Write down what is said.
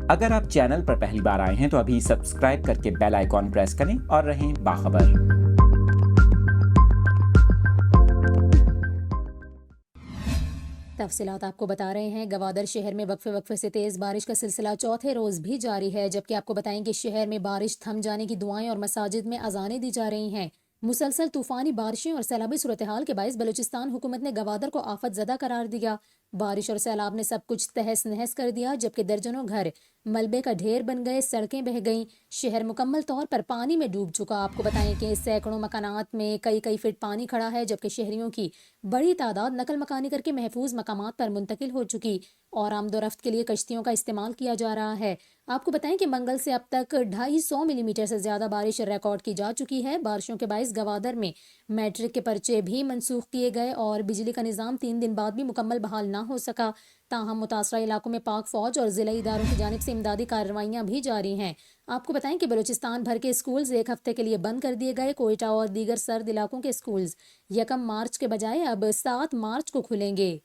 اگر آپ چینل پر پہلی بار آئے ہیں تو ابھی سبسکرائب کر کے بیل آئیکن پریس کریں اور رہیں باخبر۔ تفصیلات آپ کو بتا رہے ہیں۔ گوادر شہر میں وقفے سے تیز بارش کا سلسلہ چوتھے روز بھی جاری ہے، جبکہ آپ کو بتائیں کہ شہر میں بارش تھم جانے کی دعائیں اور مساجد میں اذانیں دی جا رہی ہیں۔ مسلسل طوفانی بارشیں اور سیلابی صورتحال کے باعث بلوچستان حکومت نے گوادر کو آفت زدہ قرار دیا۔ بارش اور سیلاب نے سب کچھ تہس نہس کر دیا، جبکہ درجنوں گھر ملبے کا ڈھیر بن گئے، سڑکیں بہہ گئیں، شہر مکمل طور پر پانی میں ڈوب چکا۔ آپ کو بتائیں کہ سینکڑوں مکانات میں کئی فٹ پانی کھڑا ہے، جبکہ شہریوں کی بڑی تعداد نقل مکانی کر کے محفوظ مقامات پر منتقل ہو چکی اور آمد و رفت کے لیے کشتیوں کا استعمال کیا جا رہا ہے۔ آپ کو بتائیں کہ منگل سے اب تک 250 ملی میٹر سے زیادہ بارش ریکارڈ کی جا چکی ہے۔ بارشوں کے باعث گوادر میں میٹرک کے پرچے بھی منسوخ کیے گئے اور بجلی کا نظام 3 دن بعد بھی مکمل بحال نہ ہو سکا۔ تاہم متاثرہ علاقوں میں پاک فوج اور ضلعی اداروں کی جانب سے امدادی کارروائیاں بھی جاری ہیں۔ آپ کو بتائیں کہ بلوچستان بھر کے اسکولز ایک ہفتے کے لیے بند کر دیے گئے۔ کوئٹہ اور دیگر سرد علاقوں کے اسکولز 1 مارچ کے بجائے اب 7 مارچ کو کھلیں گے۔